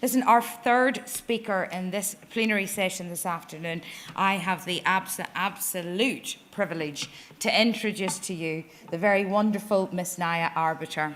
Listen, our third speaker in this plenary session this afternoon, I have the absolute privilege to introduce to you the very wonderful Miss Naya Arbiter.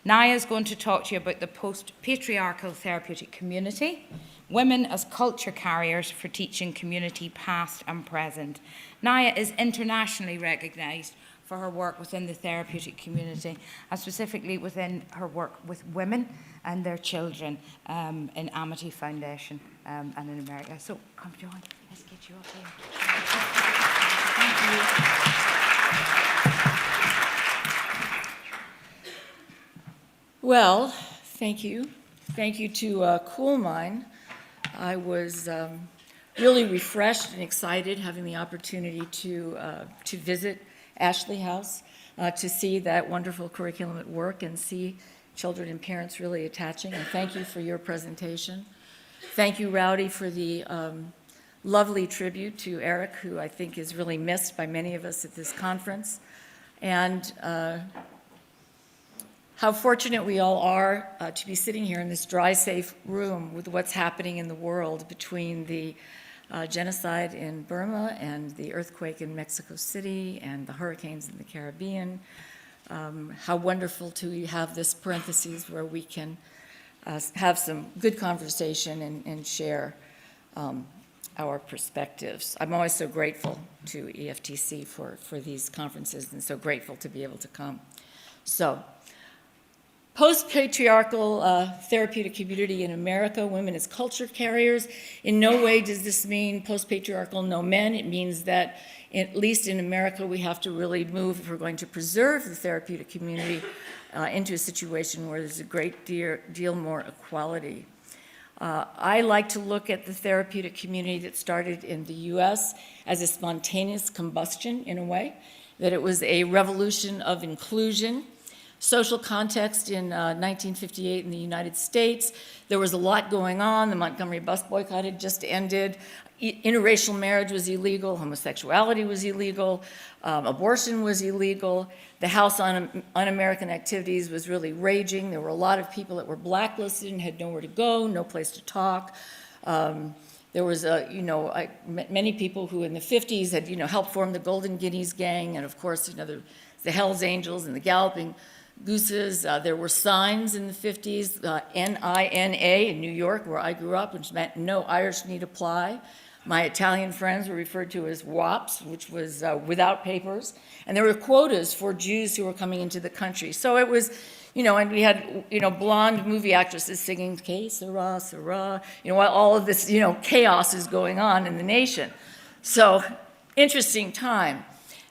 Naya is going to talk to you about the post-patriarchal therapeutic community, women as culture carriers for teaching community past and present. Naya is internationally recognised for her work within the therapeutic community, and specifically within her work with women and their children in Amity Foundation and in America. So come join. Let's get you up here. Well, thank you. Thank you to Cool Mine. I was really refreshed and excited having the opportunity to visit Ashley House, to see that wonderful curriculum at work and see children and parents really attaching. And thank you for your presentation. Thank you, Rowdy, for the lovely tribute to Eric, who I think is really missed by many of us at this conference. And how fortunate we all are to be sitting here in this dry, safe room with what's happening in the world between the genocide in Burma and the earthquake in Mexico City and the hurricanes in the Caribbean. How wonderful to have this parentheses where we can have some good conversation and share our perspectives. I'm always so grateful to EFTC for these conferences and so grateful to be able to come. So, post-patriarchal therapeutic community in America, women as culture carriers. In no way does this mean post-patriarchal no men. It means that, at least in America, we have to really move, if we're going to preserve the therapeutic community, into a situation where there's a great deal more equality. I like to look at the therapeutic community that started in the US as a spontaneous combustion, in a way, that it was a revolution of inclusion. Social context in 1958 in the United States. There was a lot going on. The Montgomery bus boycott had just ended. Interracial marriage was illegal. Homosexuality was illegal. Abortion was illegal. The House on Un-American Activities was really raging. There were a lot of people that were blacklisted and had nowhere to go, no place to talk. There was, many people who in the 50s had, helped form the Golden Guineas Gang, and of course, the Hells Angels and the Galloping Gooses. There were signs in the 50s, N-I-N-A in New York, where I grew up, which meant no Irish need apply. My Italian friends were referred to as WAPs, which was without papers. And there were quotas for Jews who were coming into the country. So it was, and we had, blonde movie actresses singing, Que sera, sera, while all of this, chaos is going on in the nation. So, interesting time.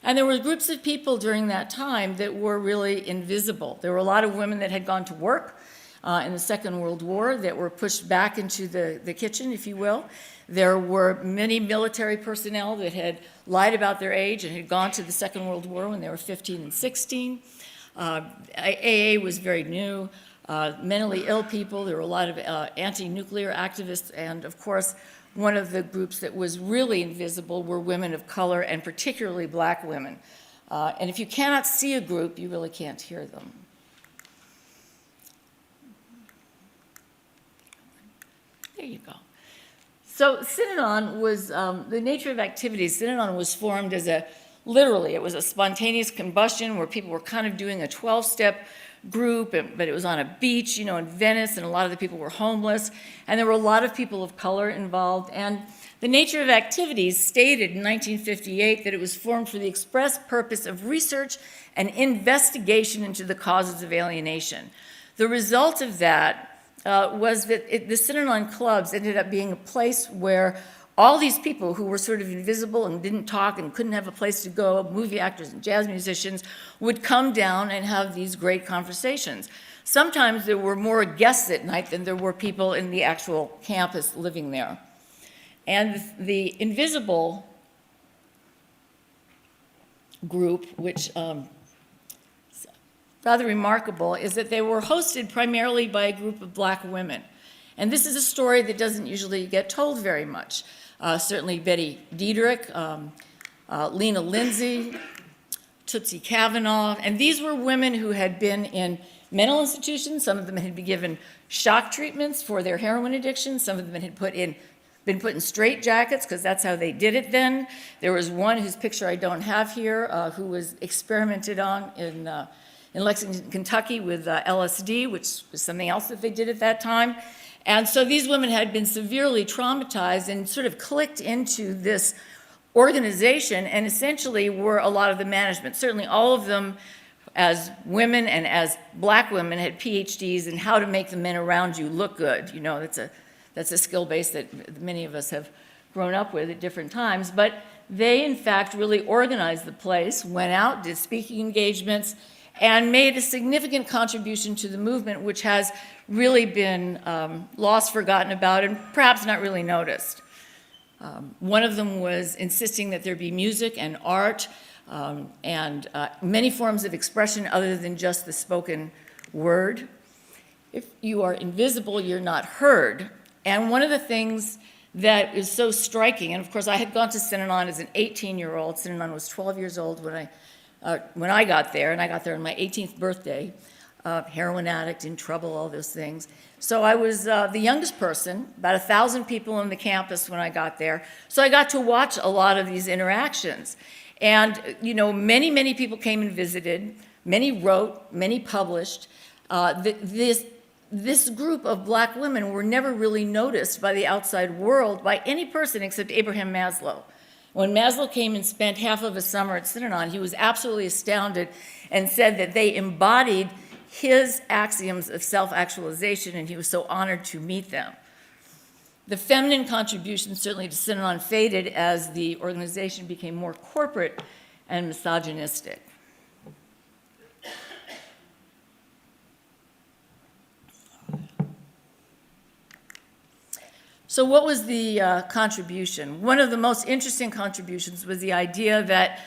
And there were groups of people during that time that were really invisible. There were a lot of women that had gone to work in the Second World War that were pushed back into the kitchen, if you will. There were many military personnel that had lied about their age and had gone to the Second World War when they were 15 and 16. AA was very new. Mentally ill people, there were a lot of anti-nuclear activists, and of course, one of the groups that was really invisible were women of color, and particularly black women. And if you cannot see a group, you really can't hear them. There you go. So Synanon was, the nature of activities, Synanon was formed as literally, it was a spontaneous combustion where people were kind of doing a 12-step group, but it was on a beach, in Venice, and a lot of the people were homeless, and there were a lot of people of color involved. And the nature of activities stated in 1958 that it was formed for the express purpose of research and investigation into the causes of alienation. The result of that was that the Synanon clubs ended up being a place where all these people who were sort of invisible and didn't talk and couldn't have a place to go, movie actors and jazz musicians, would come down and have these great conversations. Sometimes there were more guests at night than there were people in the actual campus living there. And the invisible group, which is rather remarkable, is that they were hosted primarily by a group of black women. And this is a story that doesn't usually get told very much. Certainly Betty Diedrich, Lena Lindsay, Tootsie Kavanaugh, and these were women who had been in mental institutions. Some of them had been given shock treatments for their heroin addiction. Some of them had been put in straitjackets because that's how they did it then. There was one whose picture I don't have here who was experimented on in Lexington, Kentucky with LSD, which was something else that they did at that time. And so these women had been severely traumatized and sort of clicked into this organization and essentially were a lot of the management. Certainly all of them as women and as black women had PhDs in how to make the men around you look good. You know, that's a skill base that many of us have grown up with at different times. But they, in fact, really organized the place, went out, did speaking engagements, and made a significant contribution to the movement, which has really been lost, forgotten about, and perhaps not really noticed. One of them was insisting that there be music and art and many forms of expression other than just the spoken word. If you are invisible, you're not heard. And one of the things that is so striking, and of course I had gone to Synanon as an 18-year-old. Synanon was 12 years old when I got there, and I got there on my 18th birthday. Heroin addict, in trouble, all those things. So I was the youngest person, about 1,000 people on the campus when I got there. So I got to watch a lot of these interactions. And, you know, many, many people came and visited. Many wrote, many published. This group of black women were never really noticed by the outside world, by any person except Abraham Maslow. When Maslow came and spent half of a summer at Synanon, he was absolutely astounded and said that they embodied his axioms of self-actualization, and he was so honored to meet them. The feminine contribution certainly to Synanon faded as the organization became more corporate and misogynistic. So what was the contribution? One of the most interesting contributions was the idea that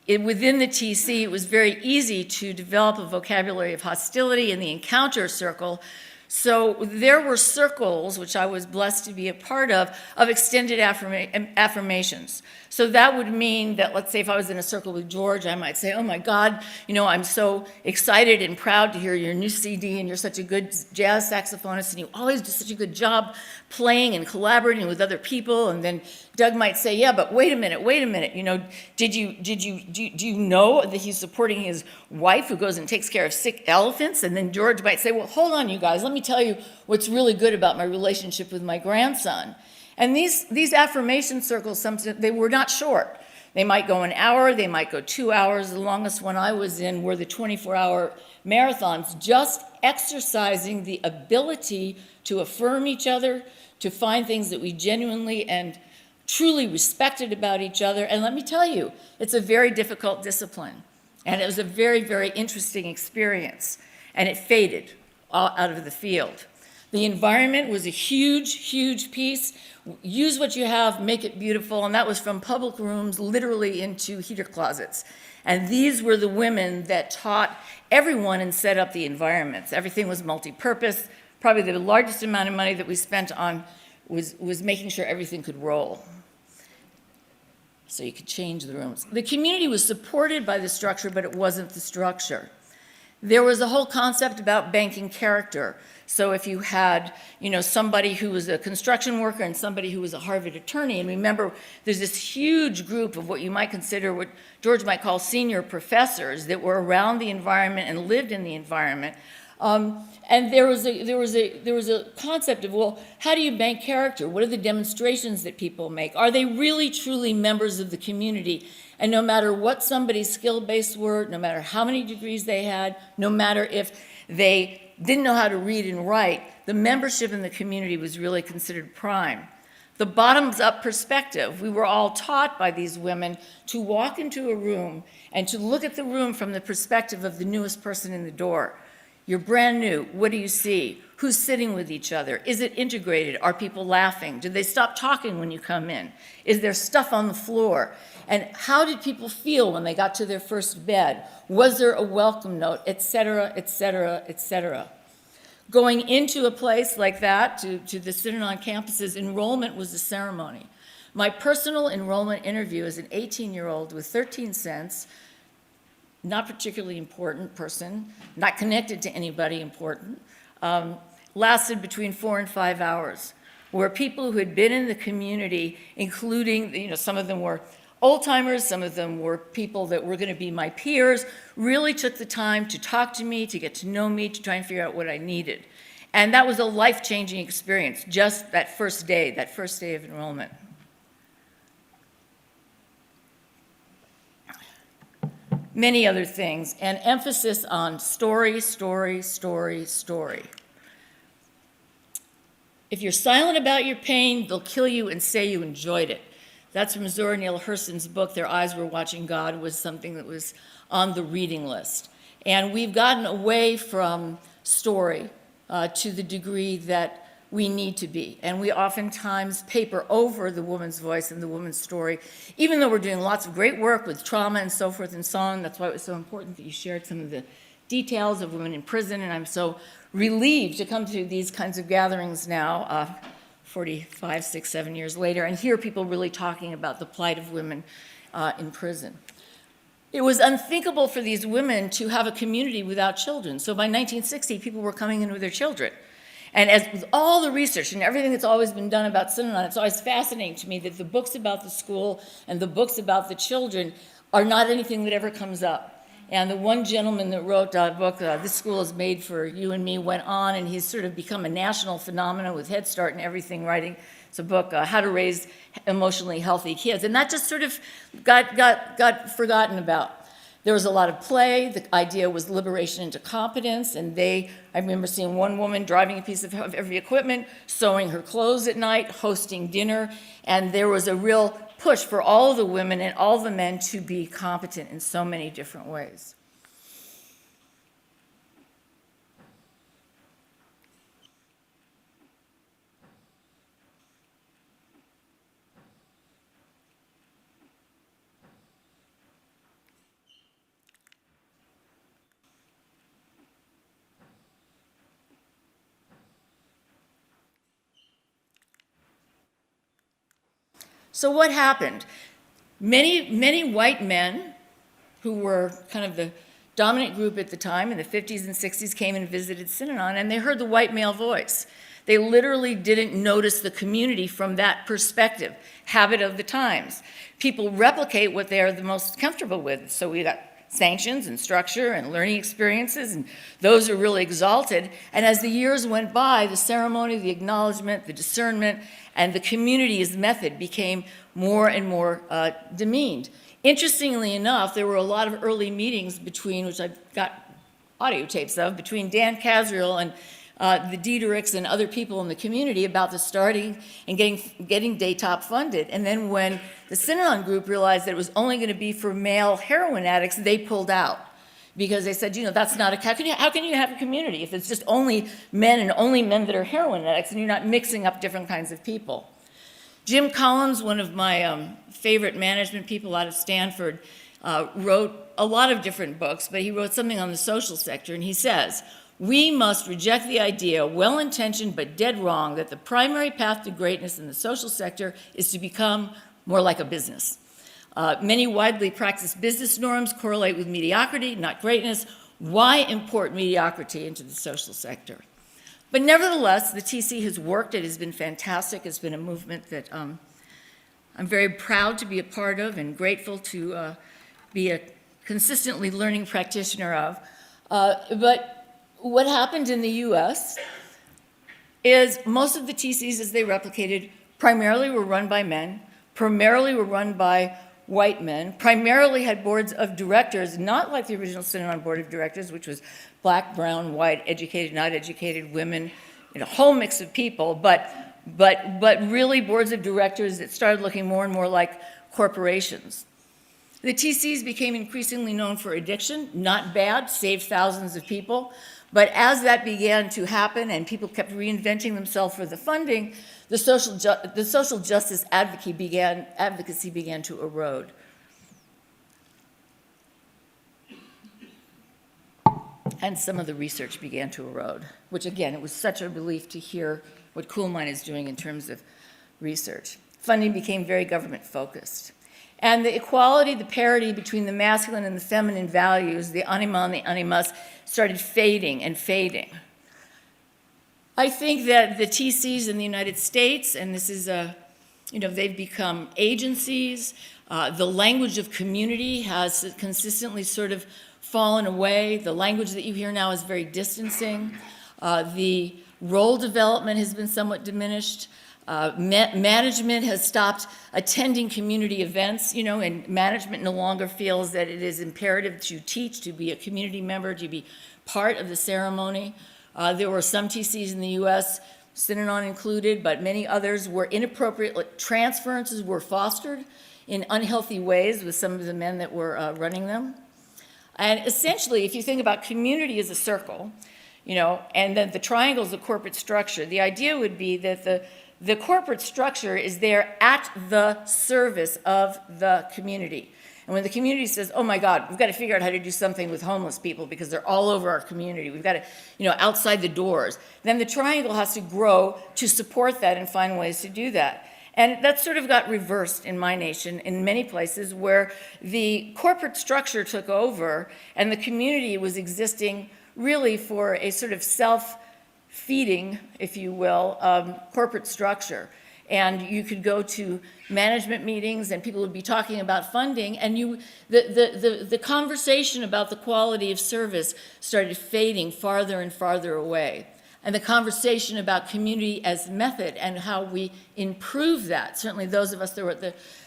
within the TC, it was very easy to develop a vocabulary of hostility in the encounter circle. So there were circles, which I was blessed to be a part of extended affirmations. So that would mean that, let's say if I was in a circle with George, I might say, oh my God, you know, I'm so excited and proud to hear your new CD, and you're such a good jazz saxophonist, and you always do such a good job playing and collaborating with other people. And then Doug might say, yeah, but wait a minute, you know, do you know that he's supporting his wife who goes and takes care of sick elephants? And then George might say, well, hold on, you guys, let me tell you what's really good about my relationship with my grandson. And these affirmation circles, they were not short. They might go an hour, they might go 2 hours. The longest one I was in were the 24-hour marathons, just exercising the ability to affirm each other, to find things that we genuinely and truly respected about each other. And let me tell you, it's a very difficult discipline. And it was a very, very interesting experience. And it faded out of the field. The environment was a huge, huge piece. Use what you have, make it beautiful. And that was from public rooms literally into heater closets. And these were the women that taught everyone and set up the environments. Everything was multi-purpose. Probably the largest amount of money that we spent on was making sure everything could roll. So you could change the rooms. The community was supported by the structure, but it wasn't the structure. There was a whole concept about banking character. So if you had, you know, somebody who was a construction worker and somebody who was a Harvard attorney, and remember, there's this huge group of what you might consider, what George might call senior professors that were around the environment and lived in the environment. And there was a concept of, well, how do you bank character? What are the demonstrations that people make? Are they really, truly members of the community? And no matter what somebody's skill base were, no matter how many degrees they had, no matter if they didn't know how to read and write, the membership in the community was really considered prime. The bottoms-up perspective, we were all taught by these women to walk into a room and to look at the room from the perspective of the newest person in the door. You're brand new. What do you see? Who's sitting with each other? Is it integrated? Are people laughing? Did they stop talking when you come in? Is there stuff on the floor? And how did people feel when they got to their first bed? Was there a welcome note, et cetera, et cetera, et cetera? Going into a place like that, to the Synanon campuses, enrollment was a ceremony. My personal enrollment interview as an 18-year-old with 13 cents, not particularly important person, not connected to anybody important, lasted between 4 and 5 hours, where people who had been in the community, including, some of them were old-timers, some of them were people that were going to be my peers, really took the time to talk to me, to get to know me, to try and figure out what I needed. And that was a life-changing experience, just that first day of enrollment. Many other things, and emphasis on story, story, story, story. If you're silent about your pain, they'll kill you and say you enjoyed it. That's from Zora Neale Hurston's book, Their Eyes Were Watching God, was something that was on the reading list. And we've gotten away from story to the degree that we need to be. And we oftentimes paper over the woman's voice and the woman's story, even though we're doing lots of great work with trauma and so forth and so on. That's why it was so important that you shared some of the details of women in prison, and I'm so relieved to come to these kinds of gatherings now, 45, 6, 7 years later, and hear people really talking about the plight of women in prison. It was unthinkable for these women to have a community without children. So by 1960, people were coming in with their children. And as with all the research and everything that's always been done about Synanon, it's always fascinating to me that the books about the school and the books about the children are not anything that ever comes up. And the one gentleman that wrote a book, This School is Made for You and Me, went on, and he's sort of become a national phenomenon with Head Start and everything, writing. It's a book, How to Raise Emotionally Healthy Kids. And that just sort of got forgotten about. There was a lot of play. The idea was liberation into competence, and I remember seeing one woman driving a piece of heavy equipment, sewing her clothes at night, hosting dinner, and there was a real push for all the women and all the men to be competent in so many different ways. So what happened? Many white men who were kind of the dominant group at the time in the 50s and 60s came and visited Synanon, and they heard the white male voice. They literally didn't notice the community from that perspective, habit of the times. People replicate what they are the most comfortable with. So we got sanctions and structure and learning experiences, and those are really exalted. And as the years went by, the ceremony, the acknowledgement, the discernment, and the community's method became more and more demeaned. Interestingly enough, there were a lot of early meetings between, which I've got audio tapes of, between Dan Casriel and the Diederichs and other people in the community about the starting and getting Daytop funded. And then when the Synanon group realized that it was only going to be for male heroin addicts, they pulled out. Because they said, that's not how can you have a community if it's just only men and only men that are heroin addicts and you're not mixing up different kinds of people? Jim Collins, one of my favorite management people out of Stanford, wrote a lot of different books, but he wrote something on the social sector, and he says, we must reject the idea, well-intentioned but dead wrong, that the primary path to greatness in the social sector is to become more like a business. Many widely practiced business norms correlate with mediocrity, not greatness. Why import mediocrity into the social sector? But nevertheless, the TC has worked. It has been fantastic. It's been a movement that I'm very proud to be a part of and grateful to be a consistently learning practitioner of. But what happened in the US is most of the TCs as they replicated primarily were run by men, primarily were run by white men, primarily had boards of directors, not like the original Synanon board of directors, which was black, brown, white, educated, not educated, women, a whole mix of people, but really boards of directors that started looking more and more like corporations. The TCs became increasingly known for addiction, not bad, saved thousands of people, but as that began to happen and people kept reinventing themselves for the funding, the social justice advocacy began to erode. And some of the research began to erode, which again, it was such a relief to hear what Coolmine is doing in terms of research. Funding became very government focused. And the equality, the parity between the masculine and the feminine values, the anima and the animus, started fading and fading. I think that the TCs in the United States, and this is they've become agencies. The language of community has consistently sort of fallen away. The language that you hear now is very distancing. The role development has been somewhat diminished. Management has stopped attending community events, and management no longer feels that it is imperative to teach, to be a community member, to be part of the ceremony. There were some TCs in the U.S., Synanon included, but many others were inappropriate. Transferences were fostered in unhealthy ways with some of the men that were running them. And essentially, if you think about community as a circle, and then the triangle is a corporate structure, the idea would be that the corporate structure is there at the service of the community. And when the community says, oh my God, we've got to figure out how to do something with homeless people because they're all over our community, we've got to, outside the doors, then the triangle has to grow to support that and find ways to do that. And that sort of got reversed in my nation in many places where the corporate structure took over and the community was existing really for a sort of self-feeding, if you will, corporate structure. And you could go to management meetings and people would be talking about funding, and the conversation about the quality of service started fading farther and farther away. And the conversation about community as method and how we improve that, certainly those of us that were at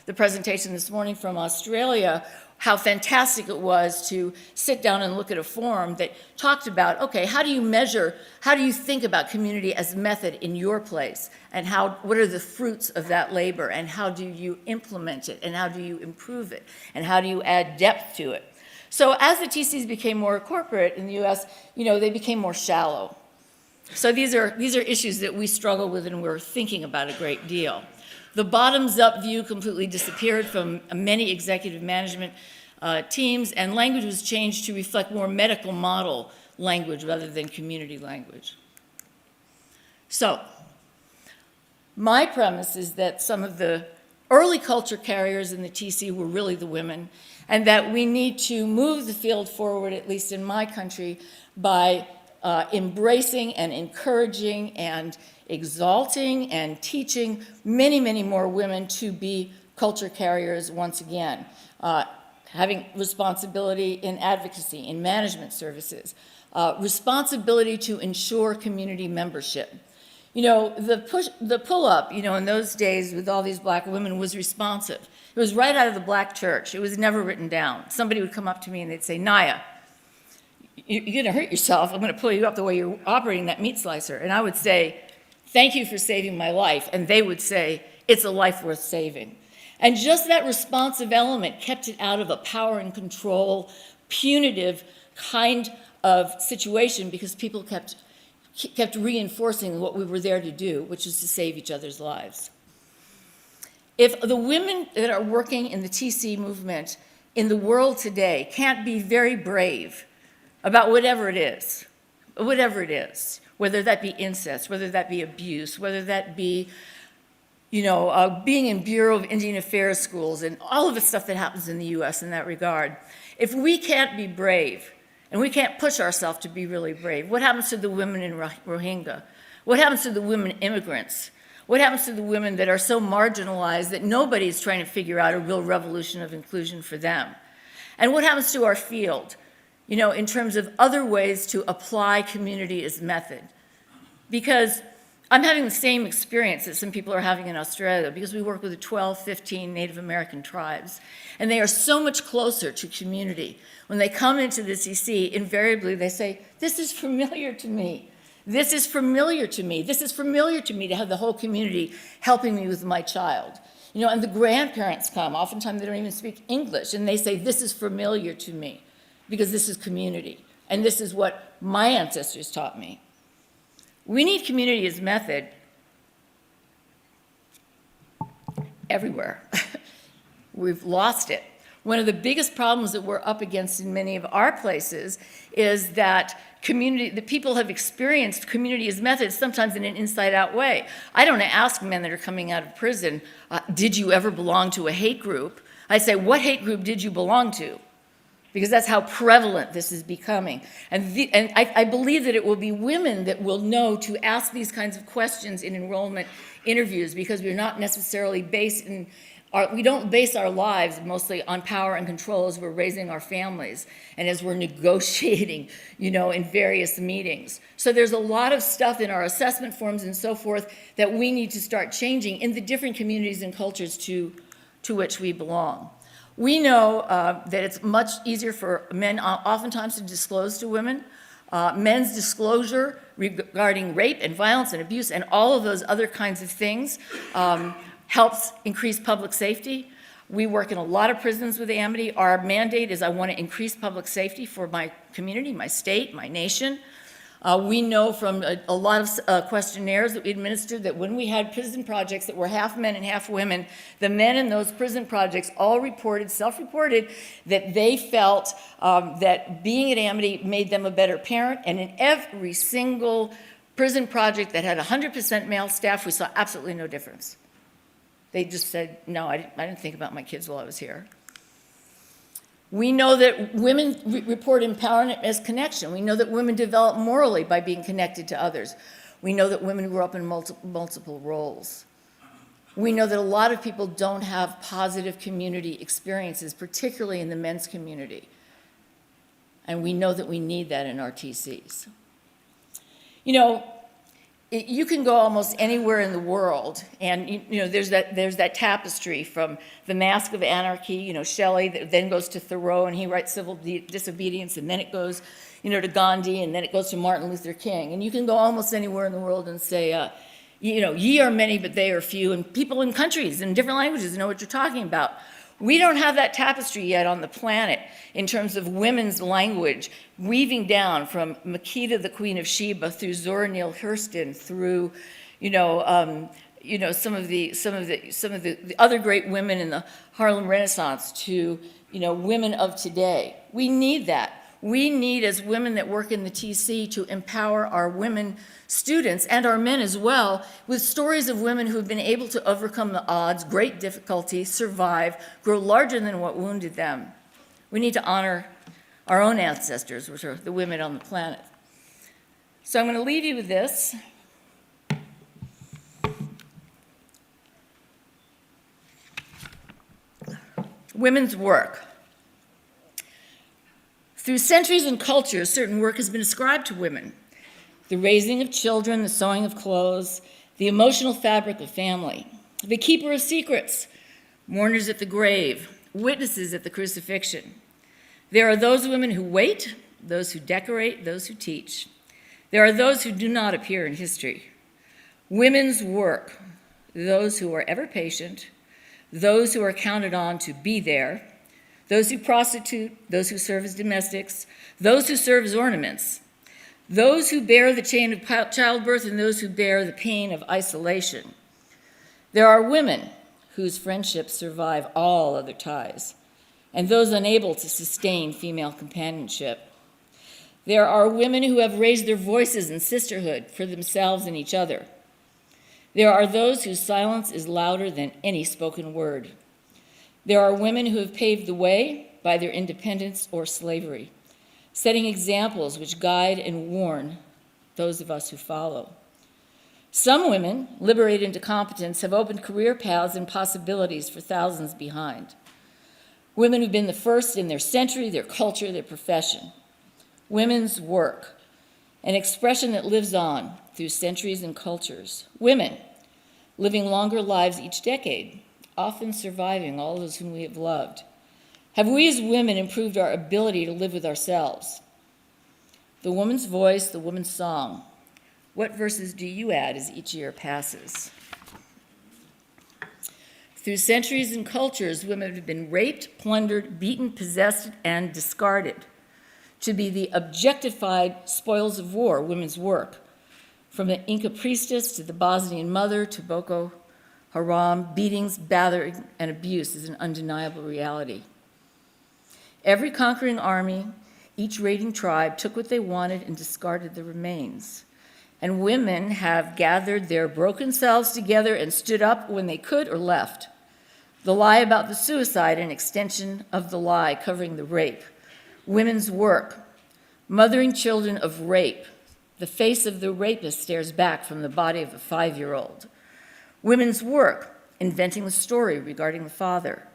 the presentation this morning from Australia, how fantastic it was to sit down and look at a forum that talked about, okay, how do you think about community as method in your place? And what are the fruits of that labor? And how do you implement it? And how do you improve it? And how do you add depth to it? So as the TCs became more corporate in the US, they became more shallow. So these are issues that we struggle with and we're thinking about a great deal. The bottoms-up view completely disappeared from many executive management teams, and language was changed to reflect more medical model language rather than community language. So, my premise is that some of the early culture carriers in the TC were really the women, and that we need to move the field forward, at least in my country, by embracing and encouraging and exalting and teaching many, many more women to be culture carriers once again, having responsibility in advocacy, in management services, responsibility to ensure community membership. The pull-up, in those days with all these black women was responsive. It was right out of the black church. It was never written down. Somebody would come up to me and they'd say, Naya, you're going to hurt yourself. I'm going to pull you up the way you're operating that meat slicer. And I would say, thank you for saving my life. And they would say, it's a life worth saving. And just that responsive element kept it out of a power and control, punitive kind of situation because people kept reinforcing what we were there to do, which is to save each other's lives. If the women that are working in the TC movement in the world today can't be very brave about whatever it is, whether that be incest, whether that be abuse, whether that be, being in Bureau of Indian Affairs schools and all of the stuff that happens in the U.S. in that regard. If we can't be brave and we can't push ourselves to be really brave, what happens to the women in Rohingya? What happens to the women immigrants? What happens to the women that are so marginalized that nobody's trying to figure out a real revolution of inclusion for them? And what happens to our field? In terms of other ways to apply community as method. Because I'm having the same experience that some people are having in Australia because we work with the 12, 15 Native American tribes. And they are so much closer to community. When they come into the CC, invariably they say, this is familiar to me. This is familiar to me. This is familiar to me to have the whole community helping me with my child. And the grandparents come. Oftentimes they don't even speak English. And they say, this is familiar to me. Because this is community, and this is what my ancestors taught me. We need community as method everywhere. We've lost it. One of the biggest problems that we're up against in many of our places is that people have experienced community as method sometimes in an inside-out way. I don't ask men that are coming out of prison, did you ever belong to a hate group? I say, what hate group did you belong to? Because that's how prevalent this is becoming. And I believe that it will be women that will know to ask these kinds of questions in enrollment interviews, because we're not necessarily we don't base our lives mostly on power and control as we're raising our families and as we're negotiating, in various meetings. So there's a lot of stuff in our assessment forms and so forth that we need to start changing in the different communities and cultures to which we belong. We know that it's much easier for men oftentimes to disclose to women. Men's disclosure regarding rape and violence and abuse and all of those other kinds of things helps increase public safety. We work in a lot of prisons with Amity. Our mandate is I want to increase public safety for my community, my state, my nation. We know from a lot of questionnaires that we administered that when we had prison projects that were half men and half women, the men in those prison projects all self-reported, that they felt that being at Amity made them a better parent. And in every single prison project that had 100% male staff, we saw absolutely no difference. They just said, no, I didn't think about my kids while I was here. We know that women report empowerment as connection. We know that women develop morally by being connected to others. We know that women grow up in multiple roles. We know that a lot of people don't have positive community experiences, particularly in the men's community. And we know that we need that in our TCs. You can go almost anywhere in the world, and there's that tapestry from The Mask of Anarchy, Shelley, that then goes to Thoreau, and he writes Civil Disobedience, and then it goes, to Gandhi, and then it goes to Martin Luther King. And you can go almost anywhere in the world and say, ye are many, but they are few, and people in countries in different languages know what you're talking about. We don't have that tapestry yet on the planet in terms of women's language, weaving down from Makeda, the Queen of Sheba, through Zora Neale Hurston, through, some of the other great women in the Harlem Renaissance to, women of today. We need that. We need, as women that work in the TC, to empower our women students and our men as well with stories of women who have been able to overcome the odds, great difficulty, survive, grow larger than what wounded them. We need to honor our own ancestors, which are the women on the planet. So I'm going to leave you with this. Women's work. Through centuries and cultures, certain work has been ascribed to women. The raising of children, the sewing of clothes, the emotional fabric of family, the keeper of secrets, mourners at the grave, witnesses at the crucifixion. There are those women who wait, those who decorate, those who teach. There are those who do not appear in history. Women's work, those who are ever patient, those who are counted on to be there, those who prostitute, those who serve as domestics, those who serve as ornaments, those who bear the chain of childbirth, and those who bear the pain of isolation. There are women whose friendships survive all other ties, and those unable to sustain female companionship. There are women who have raised their voices in sisterhood for themselves and each other. There are those whose silence is louder than any spoken word. There are women who have paved the way by their independence or slavery, setting examples which guide and warn those of us who follow. Some women, liberated into competence, have opened career paths and possibilities for thousands behind. Women who've been the first in their century, their culture, their profession. Women's work, an expression that lives on through centuries and cultures. Women, living longer lives each decade, often surviving all those whom we have loved. Have we as women improved our ability to live with ourselves? The woman's voice, the woman's song. What verses do you add as each year passes? Through centuries and cultures, women have been raped, plundered, beaten, possessed, and discarded to be the objectified spoils of war, women's work. From the Inca priestess to the Bosnian mother to Boko Haram, beatings, battering, and abuse is an undeniable reality. Every conquering army, each raiding tribe took what they wanted and discarded the remains. And women have gathered their broken selves together and stood up when they could or left. The lie about the suicide, an extension of the lie covering the rape. Women's work, mothering children of rape. The face of the rapist stares back from the body of a 5-year-old. Women's work, inventing the story regarding the father.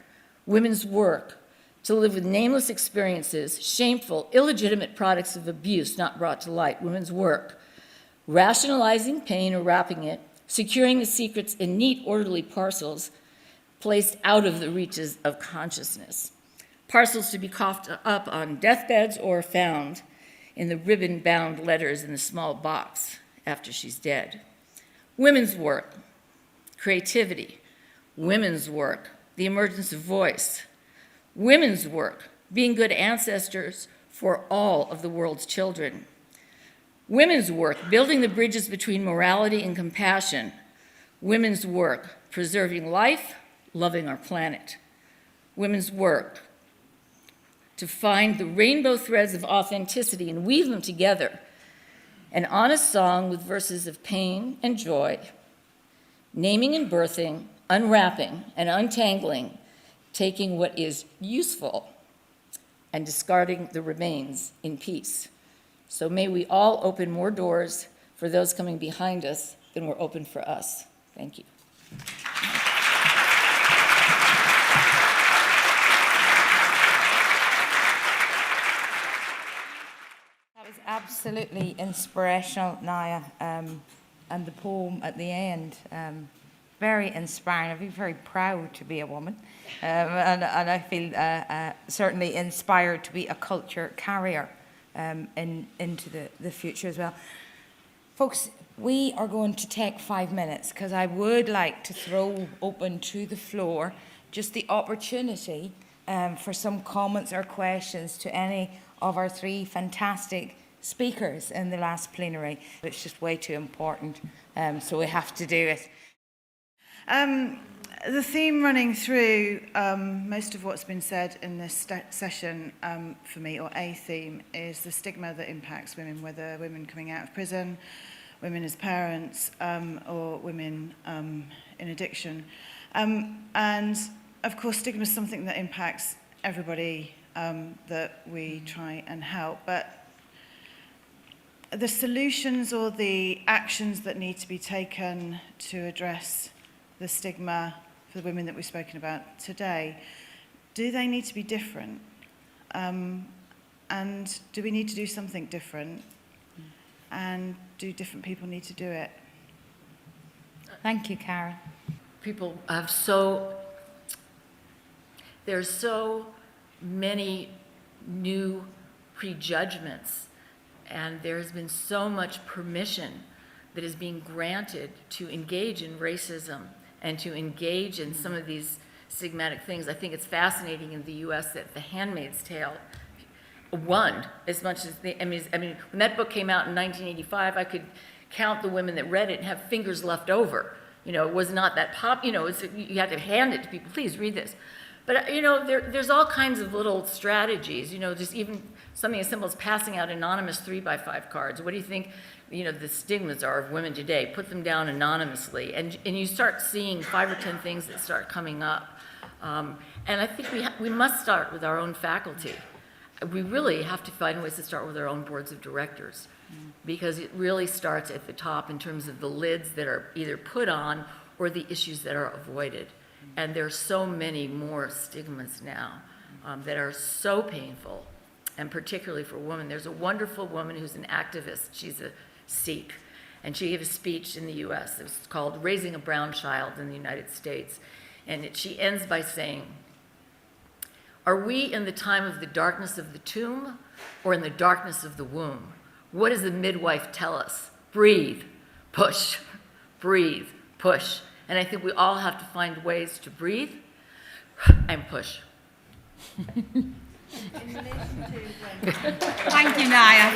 Women's work, to live with nameless experiences, shameful, illegitimate products of abuse not brought to light. Women's work, rationalizing pain or wrapping it, securing the secrets in neat, orderly parcels placed out of the reaches of consciousness. Parcels to be coughed up on deathbeds or found in the ribbon-bound letters in the small box after she's dead. Women's work, creativity. Women's work, the emergence of voice. Women's work, being good ancestors for all of the world's children. Women's work, building the bridges between morality and compassion. Women's work, preserving life, loving our planet. Women's work, to find the rainbow threads of authenticity and weave them together. An honest song with verses of pain and joy, naming and birthing, unwrapping and untangling, taking what is useful and discarding the remains in peace. So may we all open more doors for those coming behind us than were open for us. Thank you. That was absolutely inspirational, Naya, and the poem at the end, very inspiring. I feel very proud to be a woman, and I feel certainly inspired to be a culture carrier into the future as well. Folks, we are going to take 5 minutes because I would like to throw open to the floor just the opportunity for some comments or questions to any of our 3 fantastic speakers in the last plenary. It's just way too important, so we have to do it. The theme running through most of what's been said in this session for me, or a theme, is the stigma that impacts women, whether women coming out of prison, women as parents, or women in addiction. And of course, stigma is something that impacts everybody that we try and help. But the solutions or the actions that need to be taken to address the stigma for the women that we've spoken about today, do they need to be different? And do we need to do something different? And do different people need to do it? Thank you, Karen. People have there's so many new prejudgments, and there's been so much permission that is being granted to engage in racism and to engage in some of these stigmatic things. I think it's fascinating in the U.S. that The Handmaid's Tale won as much as I mean, when that book came out in 1985, I could count the women that read it and have fingers left over. You know, it was not that you had to hand it to people, please read this. But, you know, there's all kinds of little strategies, you know, just even something as simple as passing out anonymous 3x5 cards. What do you think, you know, the stigmas are of women today? Put them down anonymously. And you start seeing 5 or 10 things that start coming up. And I think we must start with our own faculty. We really have to find ways to start with our own boards of directors, because it really starts at the top in terms of the lids that are either put on or the issues that are avoided. And there are so many more stigmas now that are so painful, and particularly for women. There's a wonderful woman who's an activist. She's a Sikh, and she gave a speech in the U.S. It was called Raising a Brown Child in the United States. And she ends by saying, "Are we in the time of the darkness of the tomb or in the darkness of the womb? What does the midwife tell us? Breathe, push, breathe, push." And I think we all have to find ways to breathe and push. Thank you, Naya.